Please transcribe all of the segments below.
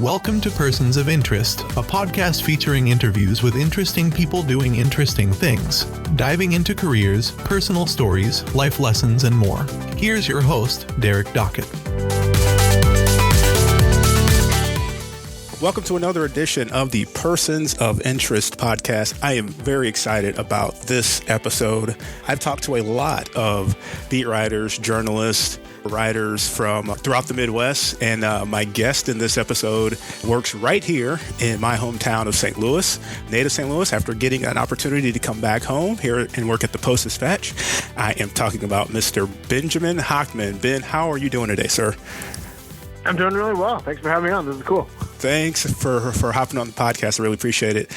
Welcome to Persons of Interest, a podcast featuring interviews with interesting people doing interesting things, diving into careers, personal stories, life lessons, and more. Here's your host, Derek Dockett. Welcome to another edition of the Persons of Interest podcast. I am very excited about this episode. I've talked to a lot of beat writers, journalists, writers from throughout the Midwest, and my guest in this episode works right here in my hometown of St. Louis, native St. Louis, after getting an opportunity to come back home here and work at the Post-Dispatch. I am talking about Mr. Benjamin Hochman. Ben, how are you doing today, sir? I'm doing really well. Thanks for having me on. This is cool. Thanks for hopping on the podcast. I really appreciate it.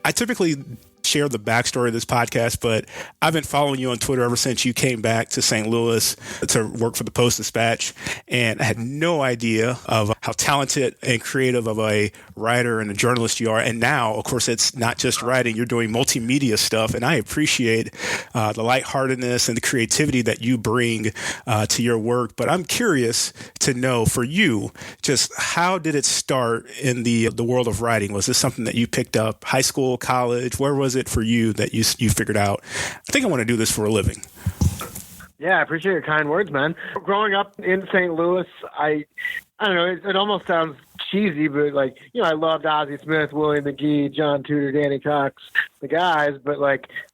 I typically share the backstory of this podcast, but I've been following you on Twitter ever since you came back to St. Louis to work for the Post-Dispatch, and I had no idea of how talented and creative of a writer and a journalist you are. And now, of course, it's not just writing, you're doing multimedia stuff, and I appreciate the lightheartedness and the creativity that you bring to your work. But I'm curious to know, for you, just how did it start in the world of writing? Was this something that you picked up high school, college? Where was it for you that you figured out, I think I want to do this for a living? Yeah, I appreciate your kind words, man. Growing up in St. Louis, I don't know, it almost sounds cheesy, but I loved Ozzie Smith, Willie McGee, John Tudor, Danny Cox, the guys, but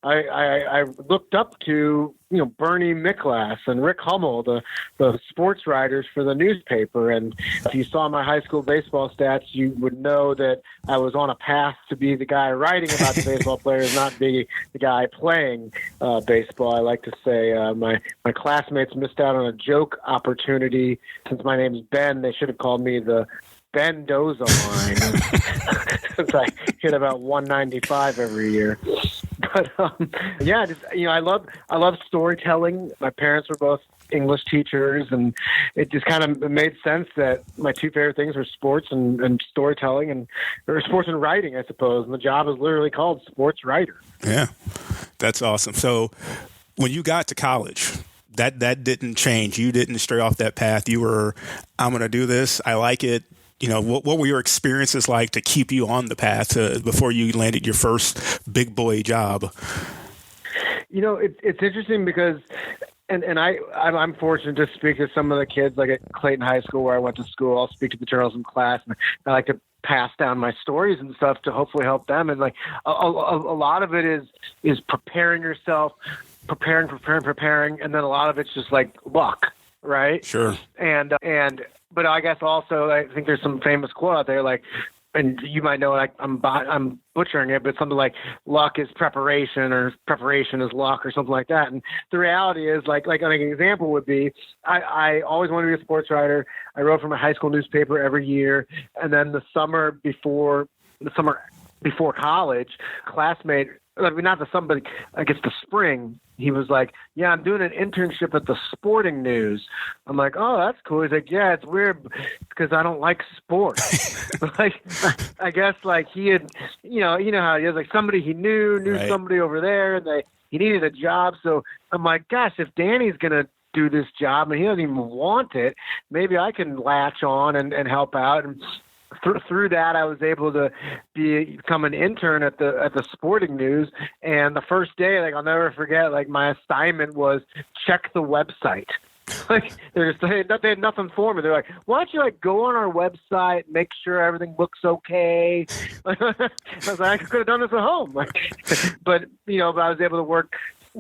I looked up to, Bernie Miklas and Rick Hummel, the sports writers for the newspaper. And if you saw my high school baseball stats, you would know that I was on a path to be the guy writing about the baseball players, not be the guy playing baseball. I like to say my classmates missed out on a joke opportunity. Since my name's Ben, they should have called me the Ben Doza line, since I hit about 195 every year. But I love storytelling. My parents were both English teachers, and it just kind of made sense that my two favorite things were sports and storytelling, or sports and writing, I suppose. And the job is literally called sports writer. Yeah, that's awesome. So when you got to college, that didn't change. You didn't stray off that path. You were, I'm going to do this. I like it. What were your experiences like to keep you on the path before you landed your first big boy job? It's interesting because, and I'm fortunate to speak to some of the kids like at Clayton High School where I went to school. I'll speak to the journalism class, and I like to pass down my stories and stuff to hopefully help them. And a lot of it is preparing yourself, preparing, and then a lot of it's just luck, right? Sure. But I guess also I think there's some famous quote out there and you might know I'm butchering it, but something like luck is preparation or preparation is luck or something like that. And the reality is an example would be I always wanted to be a sports writer. I wrote for my high school newspaper every year, and then the summer before college, classmate. Not the summer, but I guess the spring, he was like, yeah, I'm doing an internship at the Sporting News. I'm like, oh, that's cool. He's like, yeah, it's weird because I don't like sports. I guess he had, you know how he is, somebody he knew right. Somebody over there, and he needed a job. So I'm like, gosh, if Danny's going to do this job and he doesn't even want it, maybe I can latch on and help out. And through that, I was able to become an intern at the Sporting News. And the first day, I'll never forget, my assignment was check the website. They had nothing for me. They're like, why don't you go on our website, make sure everything looks okay. I was like, I could have done this at home. But I was able to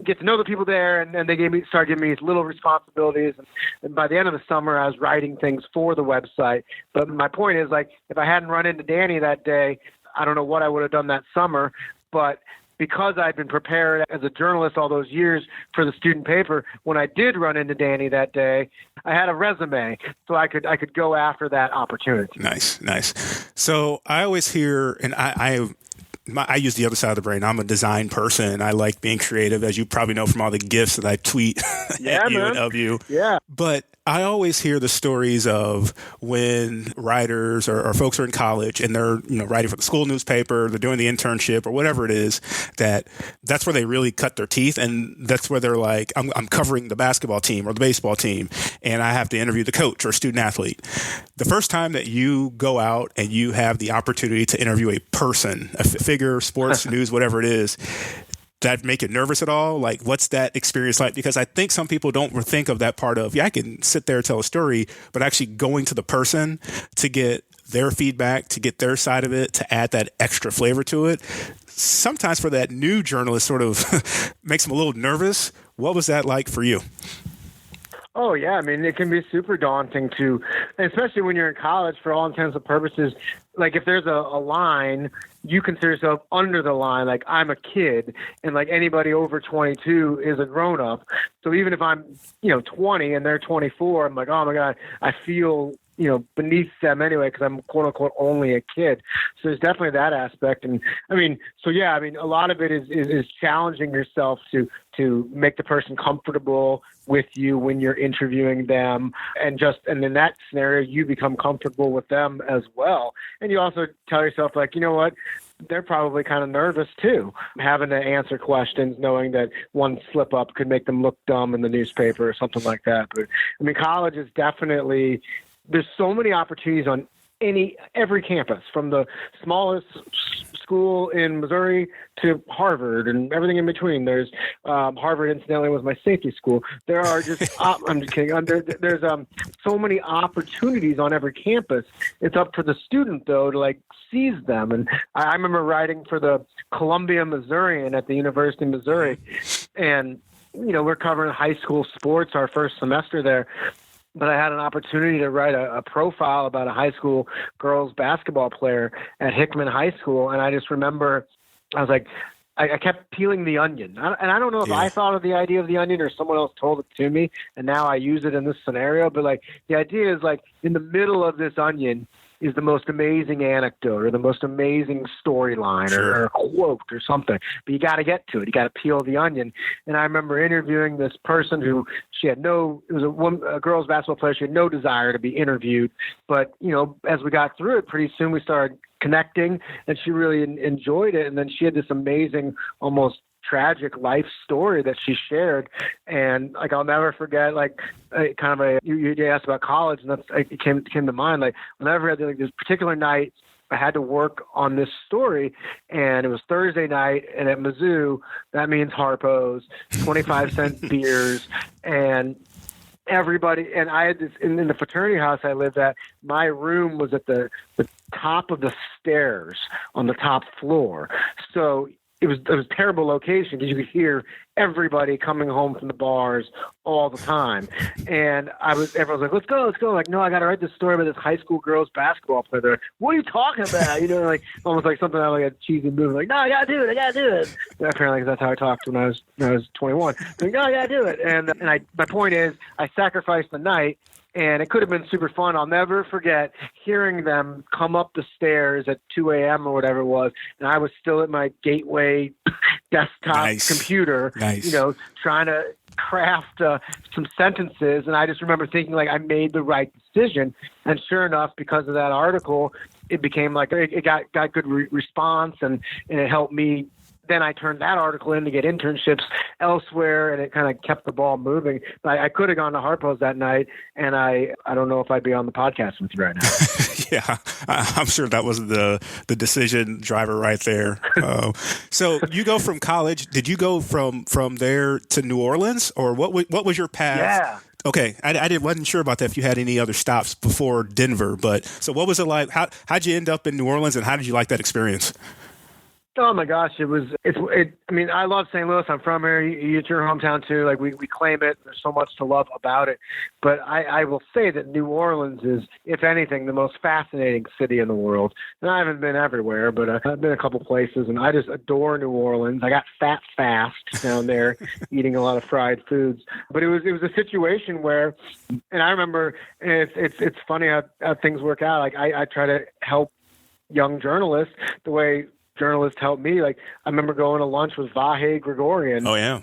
get to know the people there, and they started giving me these little responsibilities. And by the end of the summer, I was writing things for the website. But my point is, if I hadn't run into Danny that day, I don't know what I would have done that summer. But because I'd been prepared as a journalist all those years for the student paper, when I did run into Danny that day, I had a resume, so I could go after that opportunity. Nice. So I always hear, and I I use the other side of the brain. I'm a design person. I like being creative, as you probably know from all the GIFs that I tweet at you and of you. Yeah. But I always hear the stories of when writers or folks are in college and they're writing for the school newspaper, they're doing the internship or whatever it is, that's where they really cut their teeth, and that's where they're like, I'm covering the basketball team or the baseball team, and I have to interview the coach or student athlete. The first time that you go out and you have the opportunity to interview a person, a figure, sports, news, whatever it is, that make it nervous at all? Like, what's that experience like? Because I think some people don't think of that part of, I can sit there and tell a story, but actually going to the person to get their feedback, to get their side of it, to add that extra flavor to it. Sometimes for that new journalist sort of makes them a little nervous. What was that like for you? Oh, yeah. I mean, it can be super daunting especially when you're in college, for all intents and purposes. Like, if there's a line, you consider yourself under the line. Like, I'm a kid, and like anybody over 22 is a grown up. So even if I'm, 20 and they're 24, I'm like, oh my God, I feel, beneath them anyway, because I'm quote unquote only a kid. So there's definitely that aspect. And a lot of it is challenging yourself to make the person comfortable with you when you're interviewing them, and in that scenario, you become comfortable with them as well. And you also tell yourself, like, you know what? They're probably kind of nervous too, having to answer questions, knowing that one slip up could make them look dumb in the newspaper or something like that. But I mean, college is definitely, there's so many opportunities on every campus, from the smallest school in Missouri to Harvard and everything in between. There's Harvard, incidentally, was my safety school. There are just I'm just kidding. There's so many opportunities on every campus. It's up to the student, though, to seize them. And I remember writing for the Columbia Missourian at the University of Missouri, and we're covering high school sports our first semester there. But I had an opportunity to write a profile about a high school girls basketball player at Hochman High School. And I just remember, I was like, I kept peeling the onion. And I don't know if I thought of the idea of the onion or someone else told it to me, and now I use it in this scenario. But the idea is, in the middle of this onion is the most amazing anecdote or the most amazing storyline or a quote or something. But you got to get to it. You got to peel the onion. And I remember interviewing this person who it was a girls basketball player. She had no desire to be interviewed. But, as we got through it, pretty soon we started connecting, and she really enjoyed it. And then she had this amazing, almost tragic life story that she shared, and I'll never forget. You asked about college, and it came to mind. I'll never forget this particular night. I had to work on this story, and it was Thursday night, and at Mizzou, that means Harpo's, 25-cent beers, and everybody. And I had this in the fraternity house I lived at. My room was at the top of the stairs on the top floor, so it was a terrible location because you could hear everybody coming home from the bars all the time. And everyone was like, let's go. Like, no, I got to write this story about this high school girls basketball player. Like, what are you talking about? Almost like something out of a cheesy movie. Like, no, I got to do it. And apparently that's how I talked when I was 21. Like, no, I got to do it. And my point is, I sacrificed the night. And it could have been super fun. I'll never forget hearing them come up the stairs at 2 a.m. or whatever it was. And I was still at my Gateway desktop computer, trying to craft some sentences. And I just remember thinking, I made the right decision. And sure enough, because of that article, it became it got good response, and it helped me. Then I turned that article in to get internships elsewhere, and it kind of kept the ball moving. But I could have gone to Harpo's that night, and I don't know if I'd be on the podcast with you right now. Yeah, I'm sure that was the decision driver right there. So you go from college. Did you go from there to New Orleans, or what was your path? Yeah. Okay, I wasn't sure about that, if you had any other stops before Denver. But so what was it like? How'd you end up in New Orleans, and how did you like that experience? Oh my gosh, I mean, I love St. Louis. I'm from here. It's your hometown too. We claim it. There's so much to love about it. But I will say that New Orleans is, if anything, the most fascinating city in the world. And I haven't been everywhere, but I've been a couple places, and I just adore New Orleans. I got fat fast down there, eating a lot of fried foods. But it was a situation where, and I remember, and it's funny how things work out. I try to help young journalists the way journalists helped me. Like, I remember going to lunch with Vahe Gregorian. Oh, yeah.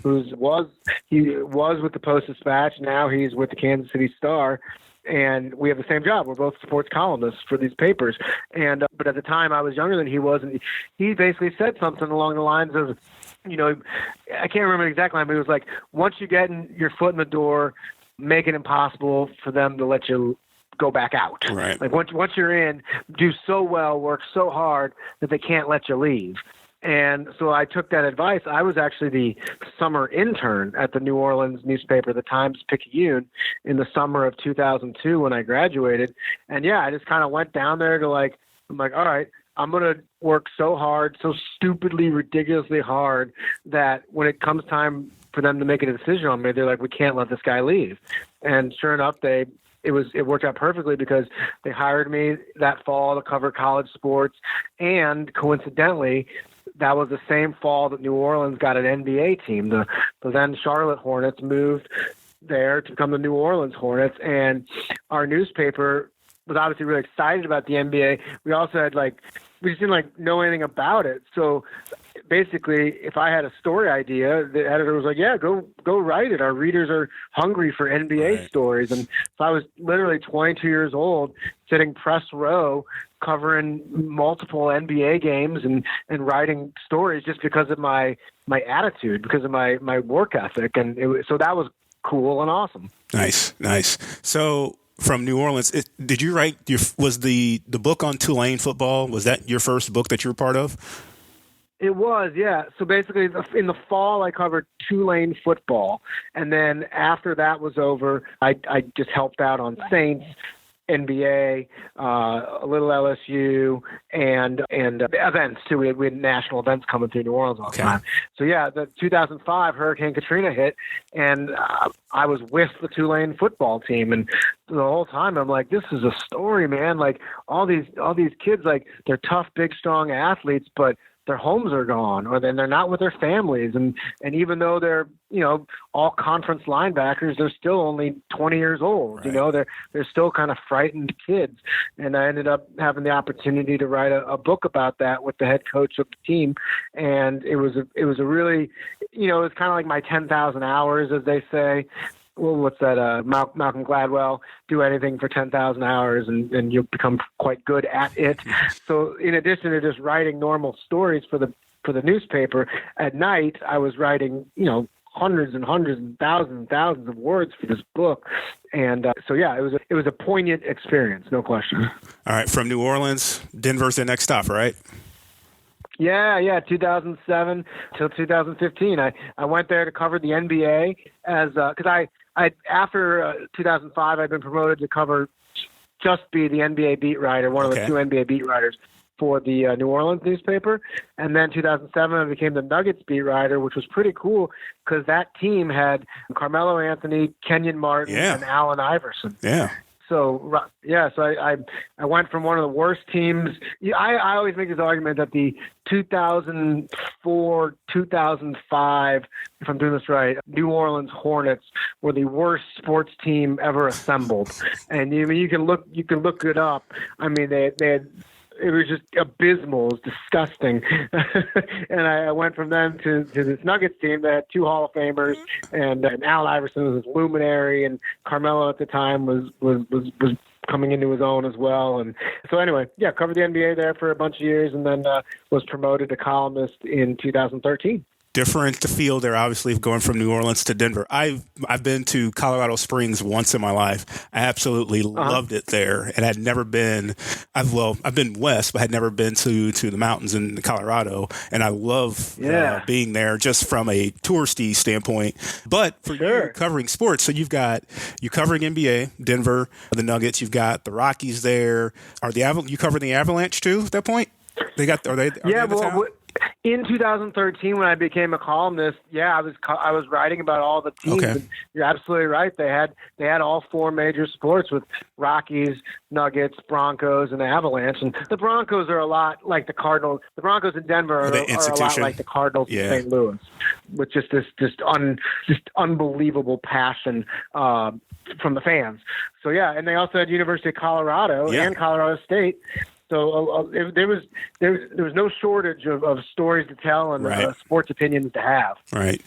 He was with the Post-Dispatch. Now he's with the Kansas City Star. And we have the same job. We're both sports columnists for these papers. And but at the time, I was younger than he was, and he basically said something along the lines of, I can't remember the exact line, but it was like, once you get your foot in the door, make it impossible for them to let you go back out. Right. Like once you're in, do so well, work so hard that they can't let you leave. And so I took that advice. I was actually the summer intern at the New Orleans newspaper, the Times-Picayune, in the summer of 2002 when I graduated. And yeah, I just kind of went down there to I'm like, all right, I'm going to work so hard, so stupidly, ridiculously hard that when it comes time for them to make a decision on me, they're like, we can't let this guy leave. And sure enough, it worked out perfectly because they hired me that fall to cover college sports. And coincidentally, that was the same fall that New Orleans got an NBA team. The then Charlotte Hornets moved there to become the New Orleans Hornets. And our newspaper was obviously really excited about the NBA. We also had we just didn't know anything about it. So basically, if I had a story idea, the editor was like, yeah, go write it. Our readers are hungry for NBA stories. And so I was literally 22 years old, sitting press row, covering multiple NBA games and writing stories just because of my attitude, because of my work ethic. And so that was cool and awesome. Nice. So from New Orleans, did you write was the book on Tulane football? Was that your first book that you were part of? It was, yeah. So basically, in the fall, I covered Tulane football, and then after that was over, I just helped out on Saints, NBA, a little LSU, and events too. We had national events coming through New Orleans all the time. So yeah, the 2005 Hurricane Katrina hit, and I was with the Tulane football team, and the whole time I'm like, this is a story, man. Like all these kids, they're tough, big, strong athletes, but their homes are gone, or then they're not with their families. And even though they're, all conference linebackers, they're still only 20 years old. Right. They're still kind of frightened kids. And I ended up having the opportunity to write a book about that with the head coach of the team. And it was a really, it was kind of like my 10,000 hours, as they say. Well, what's that? Malcolm Gladwell, do anything for 10,000 hours and you'll become quite good at it. So in addition to just writing normal stories for the newspaper, at night I was writing, hundreds and hundreds and thousands of words for this book. And so, yeah, it was a poignant experience, no question. All right. From New Orleans, Denver's the next stop, right? Yeah, 2007 till 2015. I went there to cover the NBA because I after 2005 I'd been promoted to be the NBA beat writer, one of the two NBA beat writers for the New Orleans newspaper. And then 2007 I became the Nuggets beat writer, which was pretty cool because that team had Carmelo Anthony, Kenyon Martin, and Allen Iverson. Yeah. So I went from one of the worst teams. I always make this argument that the 2004, 2005, if I'm doing this right, New Orleans Hornets were the worst sports team ever assembled. And you can look it up. I mean, they had. It was just abysmal. It was disgusting. And I went from them to this Nuggets team that had two Hall of Famers, and Allen Iverson was this luminary, and Carmelo at the time was coming into his own as well. And so anyway, covered the NBA there for a bunch of years, and then was promoted to columnist in 2013. Different feel there, obviously, going from New Orleans to Denver. I've been to Colorado Springs once in my life. I absolutely loved it there, and had never been. I've been west, but had never been to the mountains in Colorado, and I love being there just from a touristy standpoint. But for you covering sports, so you're covering NBA, Denver, the Nuggets. You've got the Rockies there. You covering the Avalanche too at that point? They in 2013, when I became a columnist, I was writing about all the teams. And you're absolutely right. They had all four major sports with Rockies, Nuggets, Broncos, and Avalanche. And the Broncos are a lot like the Cardinals. The Broncos in Denver are a lot like the Cardinals in St. Louis, with just this unbelievable passion from the fans. So and they also had University of Colorado and Colorado State. there was no shortage of stories to tell and Right. sports opinions to have. Right.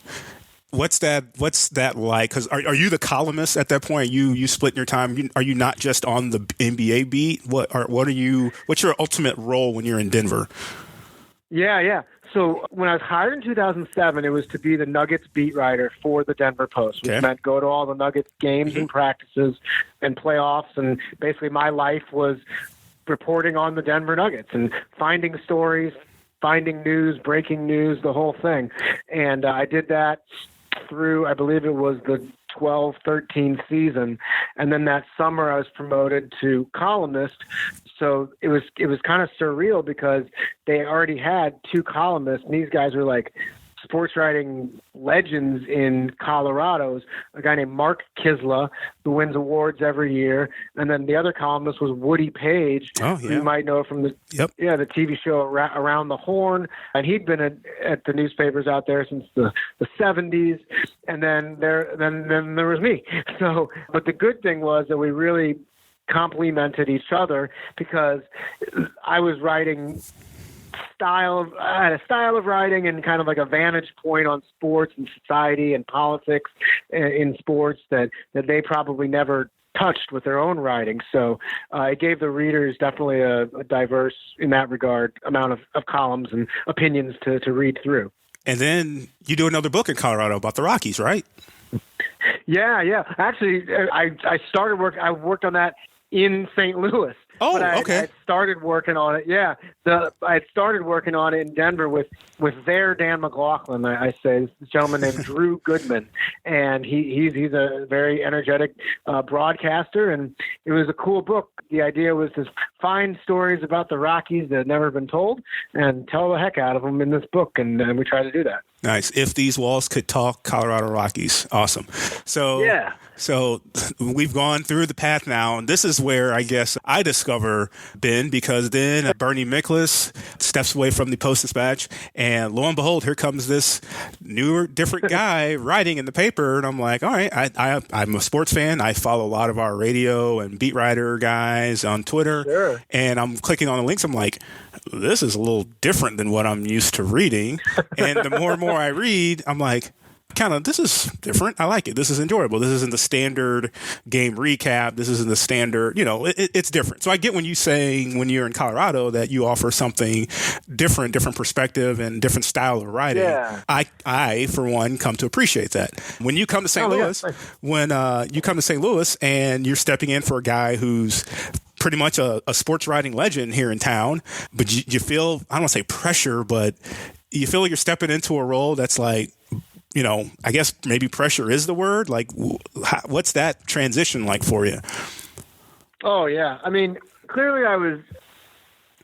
What's that like? Because are you the columnist at that point? You split your time. Are you not just on the NBA beat? What's your ultimate role when you're in Denver? Yeah. So when I was hired in 2007, it was to be the Nuggets beat writer for the Denver Post, which meant go to all the Nuggets games and practices and playoffs. And basically my life was reporting on the Denver Nuggets and finding stories, finding news, breaking news, the whole thing. And I did that through, I believe it was the 12-13 season. And then that summer I was promoted to columnist. So it was kind of surreal because they already had two columnists, and these guys were like sports writing legends in Colorado. A guy named Mark Kisla, who wins awards every year, and then the other columnist was Woody Page, who you might know from the TV show Around the Horn, and he'd been at the newspapers out there since the 70s, and then there was me. So, but the good thing was that we really complemented each other because I was writing I had a style of writing and kind of like a vantage point on sports and society and politics in sports that they probably never touched with their own writing. So it gave the readers definitely a diverse, in that regard, amount of columns and opinions to read through. And then you do another book in Colorado about the Rockies, right? Yeah. Actually, I started work. I worked on that in St. Louis. Oh, okay. I started working on it. Yeah, I had started working on it in Denver with their Dan McLaughlin. I say this gentleman named Drew Goodman, and he's a very energetic broadcaster, and it was a cool book. The idea was to find stories about the Rockies that had never been told and tell the heck out of them in this book, and we try to do that. Nice. If These Walls Could Talk, Colorado Rockies. Awesome. So we've gone through the path now, and this is where I guess I discover Ben, because then Bernie Miklasz steps away from the Post-Dispatch, and lo and behold, here comes this newer, different guy writing in the paper, and I'm like, all right, I'm a sports fan. I follow a lot of our radio and beat writer guys on Twitter, and I'm clicking on the links. I'm like, this is a little different than what I'm used to reading, and the more and more I read, I'm like, this is different. I like it. This is enjoyable. This isn't the standard game recap. This isn't the standard, it's different. So I get when you saying when you're in Colorado that you offer something different perspective and different style of writing. Yeah. I, for one, come to appreciate that. When you come to St. Louis, you come to St. Louis and you're stepping in for a guy who's pretty much a sports writing legend here in town, but you feel, I don't want to say pressure, but you feel like you're stepping into a role that's like, I guess maybe pressure is the word. Like, what's that transition like for you? Oh, yeah. I mean, clearly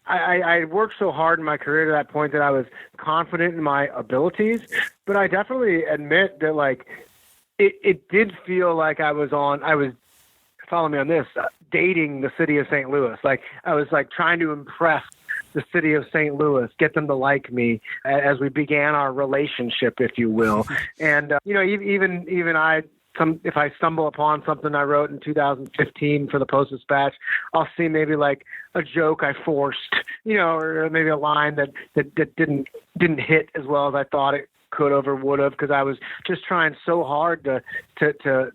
I worked so hard in my career to that point that I was confident in my abilities, but I definitely admit that, like, it did feel like I was follow me on this, dating the city of St. Louis. Like, I was like trying to impress the city of St. Louis, get them to like me as we began our relationship, if you will. And, even if I stumble upon something I wrote in 2015 for the Post-Dispatch, I'll see maybe like a joke I forced, or maybe a line that didn't hit as well as I thought it could have or would have, because I was just trying so hard to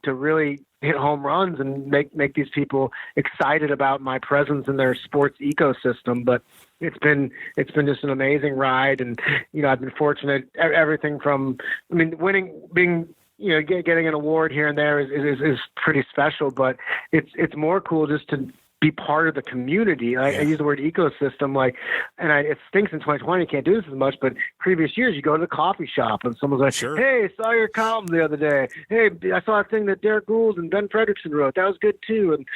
really hit home runs and make these people excited about my presence in their sports ecosystem. But it's been just an amazing ride, and I've been fortunate. Everything from, winning, being, getting an award here and there is pretty special, but it's more cool just to be part of the community. I use the word ecosystem, it stinks in 2020, you can't do this as much, but previous years you go to the coffee shop and someone's like, sure, hey, saw your column the other day. Hey, I saw a thing that Derek Gould and Ben Fredrickson wrote. That was good too. And,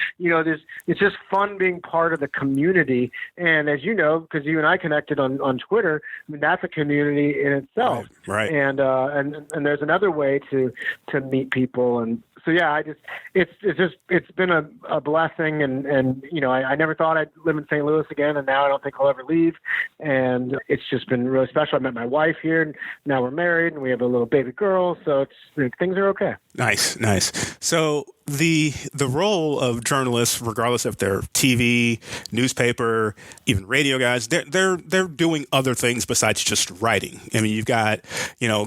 it's just fun being part of the community. And as you know, because you and I connected on Twitter, that's a community in itself. Right. And there's another way to meet people. And so, yeah, it's been a blessing, and I never thought I'd live in St. Louis again, and now I don't think I'll ever leave. And it's just been really special. I met my wife here, and now we're married, and we have a little baby girl, so things are okay. Nice. So the role of journalists, regardless if they're TV, newspaper, even radio guys, they're doing other things besides just writing. I mean, you've got,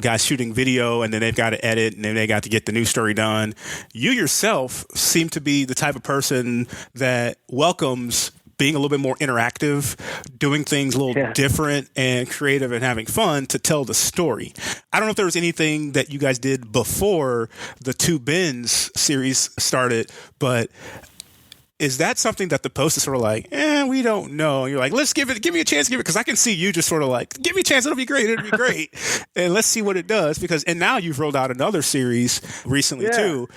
guys shooting video, and then they've got to edit, and then they got to get the news story done. You yourself seem to be the type of person that welcomes being a little bit more interactive, doing things a little different and creative and having fun to tell the story. I don't know if there was anything that you guys did before the Two Bens series started, but is that something that the Post is sort of like, we don't know? And you're like, let's give me a chance, because I can see you just sort of like, give me a chance, it'll be great, and let's see what it does. And now you've rolled out another series recently too.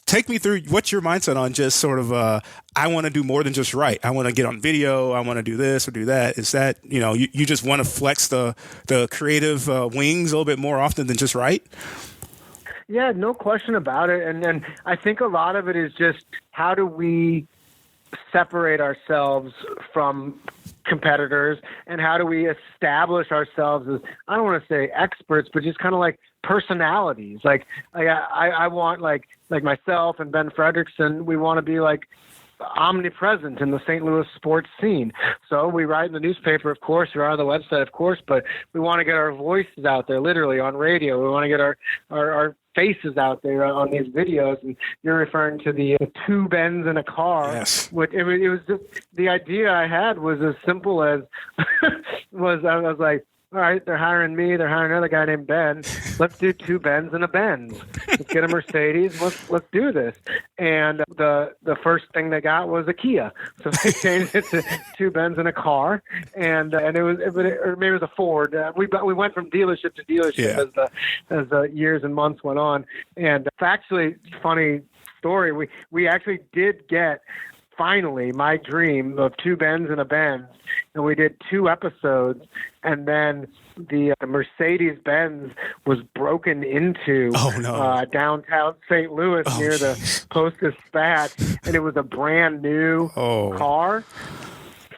Take me through what's your mindset on just sort of, I want to do more than just write. I want to get on video. I want to do this or do that. Is that, you just want to flex the creative wings a little bit more often than just write? Yeah, no question about it. And I think a lot of it is just, how do we separate ourselves from competitors, and how do we establish ourselves as, I don't want to say experts, but just kind of like personalities. Like I want like myself and Ben Fredrickson, we want to be like omnipresent in the St. Louis sports scene. So we write in the newspaper, of course, or on the website, of course, but we want to get our voices out there, literally on radio. We want to get our faces out there on these videos. And you're referring to the Two Bens in a car. Yes. It was just, the idea I had was as simple as I was like, all right, they're hiring me. They're hiring another guy named Ben. Let's do Two Bens and a Benz. Let's get a Mercedes. Let's do this. And the first thing they got was a Kia. So they changed it to Two Bens and a car. And it was, or maybe it was a Ford. We went from dealership to dealership as the years and months went on. And actually, funny story. We actually did get, finally, my dream of Two Bens and a Benz, and we did 2 episodes, and then the Mercedes-Benz was broken into downtown St. Louis near the Post-Dispatch, and it was a brand new car.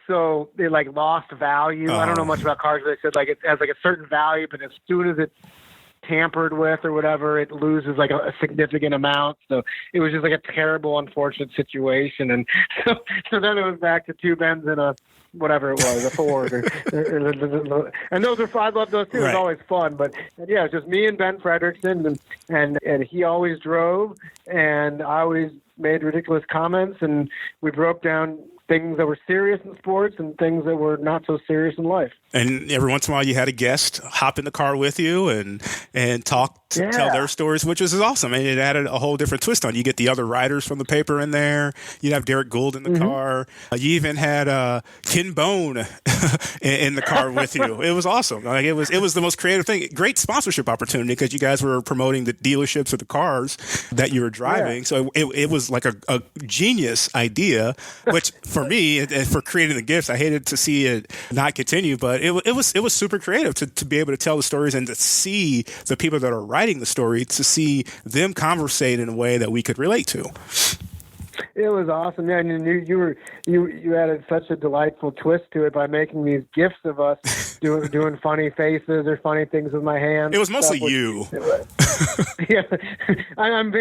So it lost value. I don't know much about cars, but they said it has a certain value, but as soon as it's tampered with or whatever, it loses a significant amount. So it was just a terrible, unfortunate situation. And so then it was back to Two Bens and a whatever it was, a Ford. And those were, I love those too. It was always fun. But yeah, it was just me and Ben Fredrickson, and he always drove, and I always made ridiculous comments, and we broke down things that were serious in sports and things that were not so serious in life. And every once in a while you had a guest hop in the car with you and talk, tell their stories, which was awesome. And it added a whole different twist on. You get the other writers from the paper in there. You'd have Derek Gould in the car. You even had Ken Bone in the car with you. It was awesome. It was the most creative thing. Great sponsorship opportunity, because you guys were promoting the dealerships of the cars that you were driving. Yeah. So it was like a genius idea, which for me, and for creating the gifts, I hated to see it not continue, but it was super creative to be able to tell the stories and to see the people that are writing the story, to see them conversate in a way that we could relate to. It was awesome. Yeah, and you added such a delightful twist to it by making these gifts of us doing funny faces or funny things with my hands. It was mostly you. Yeah, I'm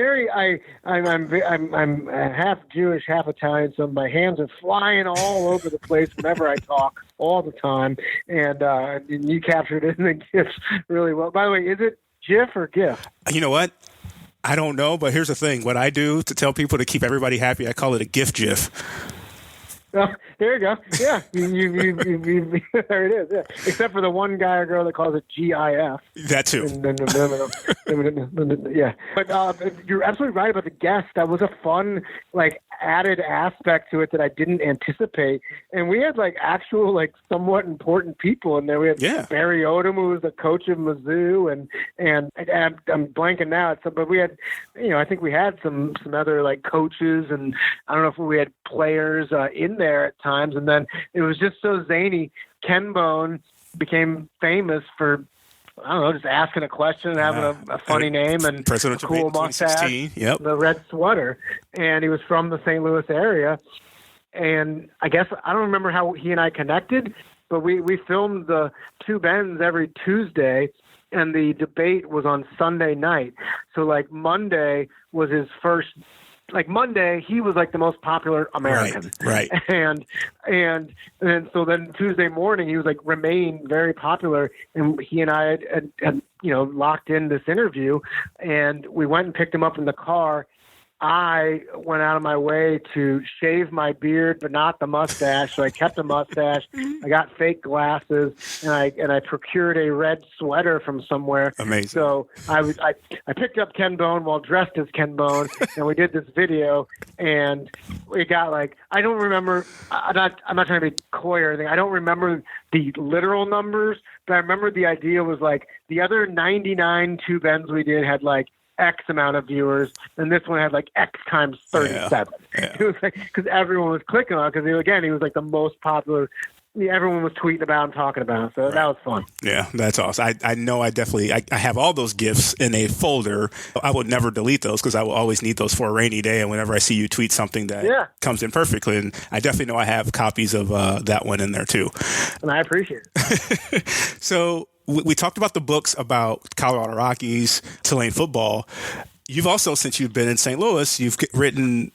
half Jewish, half Italian, so my hands are flying all over the place whenever I talk, all the time. And you captured it in the gifs really well. By the way, is it GIF or GIF? You know what? I don't know, but here's the thing. What I do to tell people to keep everybody happy, I call it a GIF. Oh, there you go. Yeah, there it is. Yeah, except for the one guy or girl that calls it GIF. That too. Yeah, but you're absolutely right about the guest. That was a fun, added aspect to it that I didn't anticipate. And we had actual somewhat important people in there. We had Barry Odom, who was the coach of Mizzou, and I'm blanking now. But we had, I think we had some other coaches, and I don't know if we had players in there at times. And then it was just so zany. Ken Bone became famous for, I don't know, just asking a question and having a funny name and a cool mustache, the red sweater. And he was from the St. Louis area. And I guess, I don't remember how he and I connected, but we filmed the Two Bens every Tuesday. and the debate was on Sunday night. So like Monday was his first. Like Monday, he was like the most popular American, right? And so then Tuesday morning, he was like remained very popular, and he and I had locked in this interview, and we went and picked him up in the car. I went out of my way to shave my beard, but not the mustache. So I kept the mustache. I got fake glasses, and I procured a red sweater from somewhere. Amazing. So I picked up Ken Bone while dressed as Ken Bone, and we did this video, and we got like, I don't remember. I'm not trying to be coy or anything. I don't remember the literal numbers, but I remember the idea was like the other 99 tube ends we did had like X amount of viewers, and this one had like X times 37. Yeah. It was like, because everyone was clicking on it, because he was like the most popular. Everyone was tweeting about him, talking about him, so that was fun. Yeah, that's awesome. I know I have all those GIFs in a folder. I would never delete those because I will always need those for a rainy day, and whenever I see you tweet something that comes in perfectly, and I definitely know I have copies of that one in there too. And I appreciate it. So we talked about the books about Colorado Rockies, Tulane football. You've also, since you've been in St. Louis, you've written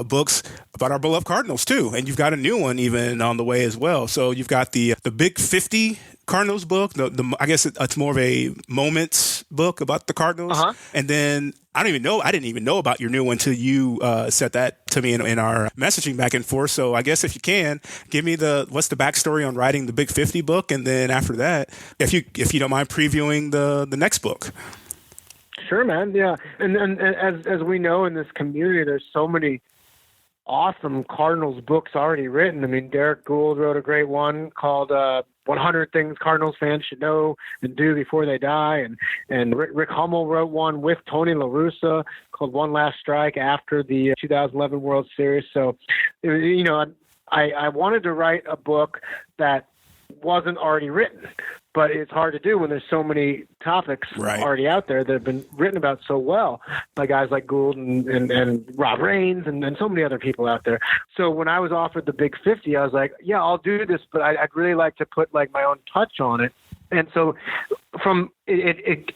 books about our beloved Cardinals too, and you've got a new one even on the way as well. So you've got the Big 50 Cardinals book. I guess it's more of a moments book about the Cardinals. Uh-huh. And then I didn't even know about your new one until you said that to me in our messaging back and forth. So I guess if you can give me what's the backstory on writing the Big 50 book, and then after that, if you don't mind previewing the next book. Sure, man. Yeah, and as we know in this community, there's so many awesome Cardinals books already written. I mean, Derek Gould wrote a great one called 100 Things Cardinals Fans Should Know and Do Before They Die, and Rick Hummel wrote one with Tony La Russa called One Last Strike after the 2011 World Series. So, I wanted to write a book that wasn't already written, but it's hard to do when there's so many topics already out there that have been written about so well by guys like Gould and Rob Raines and so many other people out there. So when I was offered the Big 50, I was like, yeah, I'll do this, but I'd really like to put like my own touch on it. And so from it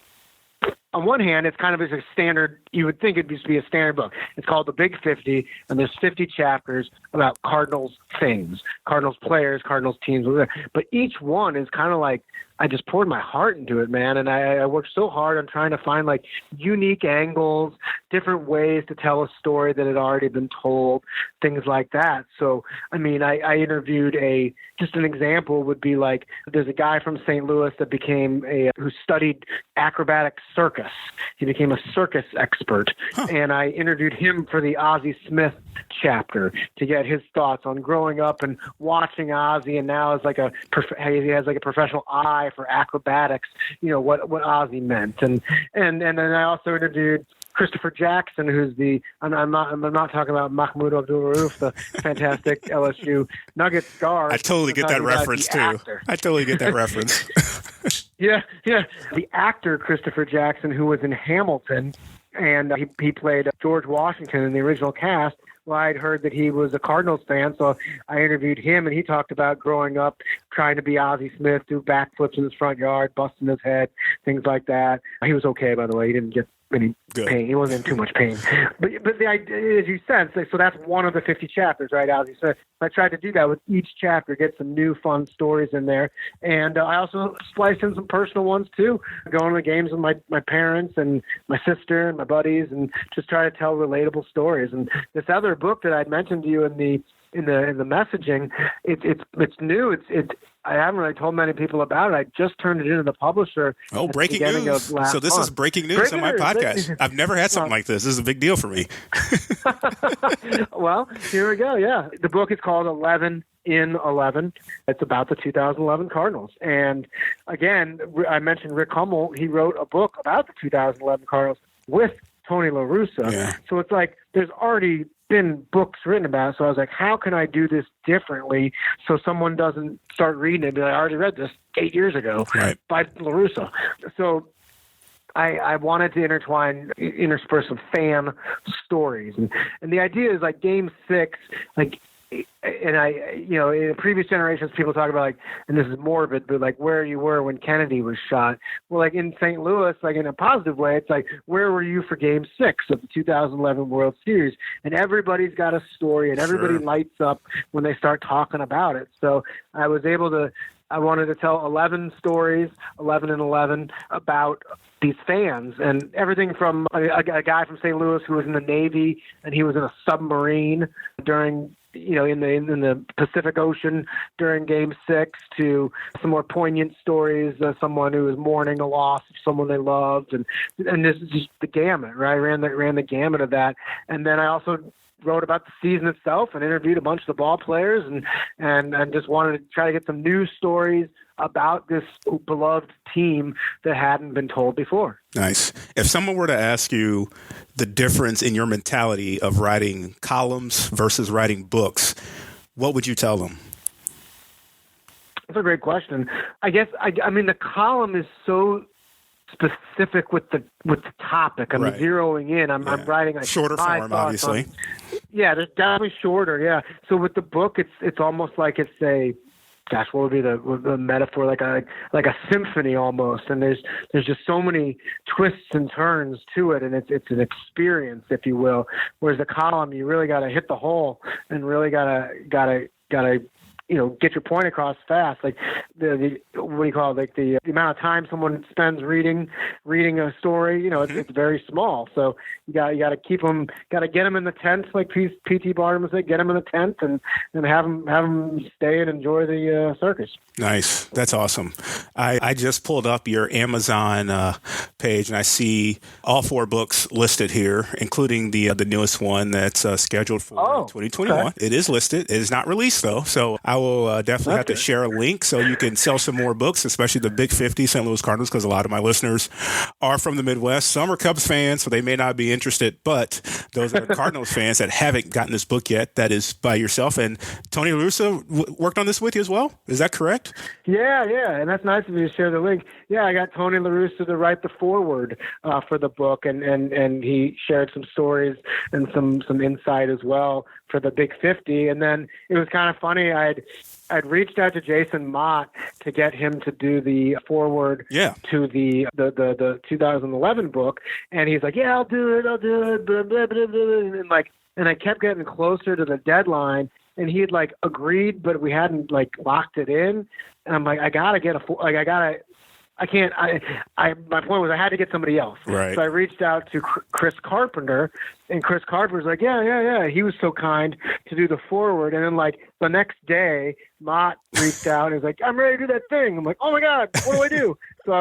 on one hand, it's kind of a standard, you would think it'd just be a standard book. It's called The Big 50, and there's 50 chapters about Cardinals things, Cardinals players, Cardinals teams, whatever. But each one is kind of like, I just poured my heart into it, man. And I worked so hard on trying to find like unique angles, different ways to tell a story that had already been told, things like that. So, I mean, I interviewed just an example would be like, there's a guy from St. Louis that who studied acrobatic circus. He became a circus expert. And I interviewed him for the Ozzie Smith chapter to get his thoughts on growing up and watching Ozzie, and now is like he has like a professional eye for acrobatics, what Ozzie meant. And then I also interviewed Christopher Jackson, who's I'm not talking about Mahmoud Abdul-Rauf, the fantastic LSU Nuggets guard. I totally get that reference too. Actor. I totally get that reference. Yeah. The actor Christopher Jackson, who was in Hamilton, and he played George Washington in the original cast. Well, I'd heard that he was a Cardinals fan, so I interviewed him, and he talked about growing up trying to be Ozzie Smith, do backflips in his front yard, busting his head, things like that. He was okay, by the way. He didn't get any pain. He wasn't in too much pain. But the idea, as you said, so that's one of the 50 chapters, right, Ozzie? So I tried to do that with each chapter, get some new fun stories in there. And I also spliced in some personal ones, too, going to the games with my parents and my sister and my buddies, and just try to tell relatable stories. And this other book that I'd mentioned to you in the messaging, it's new. I haven't really told many people about it. I just turned it into the publisher. Oh, breaking news! So this is breaking news on my podcast. I've never had something like this. This is a big deal for me. Well, here we go. Yeah, the book is called 11 in 11. It's about the 2011 Cardinals. And again, I mentioned Rick Hummel. He wrote a book about the 2011 Cardinals with Tony La Russa. Yeah. So it's like there's already been books written about it. So I was like, how can I do this differently so someone doesn't start reading it and be like, I already read this 8 years ago by La Russa. So I wanted to intersperse some fan stories. And the idea is like Game 6, like in previous generations, people talk about like, and this is morbid, but like where you were when Kennedy was shot. Well, like in St. Louis, like in a positive way, it's like, where were you for Game 6 of the 2011 World Series? And everybody's got a story, and everybody lights up when they start talking about it. So I wanted to tell 11 stories, 11 and 11, about these fans, and everything from a guy from St. Louis who was in the Navy, and he was in a submarine during, in the Pacific Ocean during Game 6, to some more poignant stories, someone who was mourning the loss of someone they loved, and this is just the gamut, right? I ran the gamut of that, and then I also wrote about the season itself and interviewed a bunch of the ball players, and just wanted to try to get some news stories about this beloved team that hadn't been told before. Nice. If someone were to ask you the difference in your mentality of writing columns versus writing books, what would you tell them? That's a great question. I guess, I mean, the column is so specific with the topic. I'm zeroing in. I'm writing a shorter form, obviously. They're definitely shorter. Yeah. So with the book, it's almost like it's a, gosh, what would be the metaphor? Like a symphony almost. And there's just so many twists and turns to it, and it's an experience, if you will. Whereas the column, you really got to hit the hole and really gotta get your point across fast. Like the what do you call it? Like the amount of time someone spends reading a story. It's very small. So you got to keep them. Got to get them in the tent, like P.T. Barnum would say. Get them in the tent and have them stay and enjoy the circus. Nice. That's awesome. I just pulled up your Amazon page, and I see all 4 books listed here, including the newest one that's scheduled for 2021. Okay. It is listed. It is not released though, so I will definitely have to share a link so you can sell some more books, especially the Big 50 St. Louis Cardinals, because a lot of my listeners are from the Midwest. Some are Cubs fans, so they may not be interested, but those are Cardinals fans that haven't gotten this book yet. That is by yourself. And Tony La Russa worked on this with you as well. Is that correct? Yeah. And that's nice of you to share the link. Yeah, I got Tony La Russa to write the foreword for the book, and he shared some stories and some insight as well for the Big 50. And then it was kind of funny. I'd reached out to Jason Mott to get him to do the foreword to the 2011 book, and he's like, "Yeah, I'll do it, blah, blah, blah, blah." And I kept getting closer to the deadline, and he had like agreed, but we hadn't like locked it in. And I'm like, my point was I had to get somebody else. Right. So I reached out to Chris Carpenter, and Chris Carpenter's like, yeah. He was so kind to do the foreword. And then like the next day, Mott reached out and was like, I'm ready to do that thing. I'm like, oh my God, what do I do? So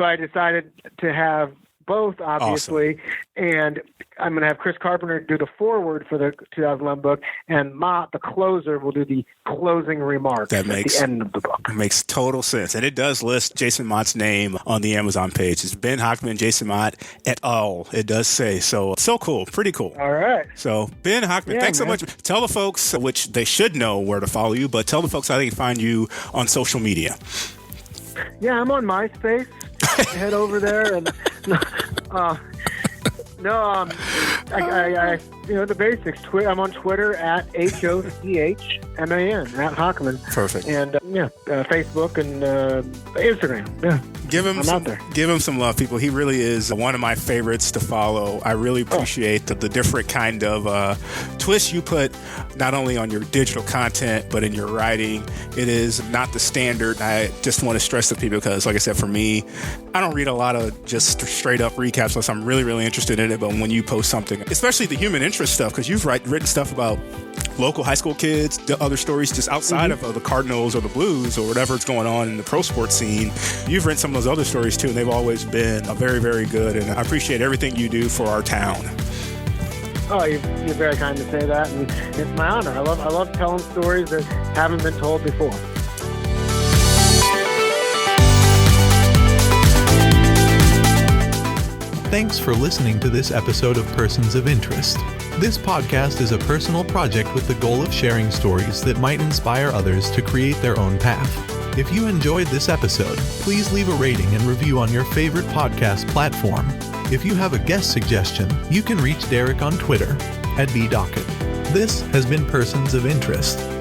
I decided to have both, obviously. Awesome. And I'm going to have Chris Carpenter do the foreword for the 2011 book, and Mott, the closer, will do the closing remarks at the end of the book. Makes total sense. And it does list Jason Mott's name on the Amazon page. It's Ben Hochman, Jason Mott, et al. It does say. So cool. Pretty cool. All right. So Ben Hochman, thanks so much. Tell the folks, which they should know where to follow you, but tell the folks how they can find you on social media. Yeah, I'm on MySpace. Head over there and the basics. I'm on Twitter at HOCHMAN at Hochman. Perfect. And Facebook and Instagram. Yeah. Give him some love, people. He really is one of my favorites to follow. I really appreciate the different kind of twist you put not only on your digital content, but in your writing. It is not the standard. I just want to stress to people because, like I said, for me, I don't read a lot of just straight up recaps unless I'm really, really interested in it. But when you post something, especially the human interest stuff, because you've written stuff about local high school kids, the other stories just outside of the Cardinals or the Blues or whatever's going on in the pro sports scene. You've written some of those other stories too, and they've always been very, very good. And I appreciate everything you do for our town. Oh, you're very kind to say that, and it's my honor. I love telling stories that haven't been told before. Thanks for listening to this episode of Persons of Interest. This podcast is a personal project with the goal of sharing stories that might inspire others to create their own path. If you enjoyed this episode, please leave a rating and review on your favorite podcast platform. If you have a guest suggestion, you can reach Derek on Twitter at @bdocket. This has been Persons of Interest.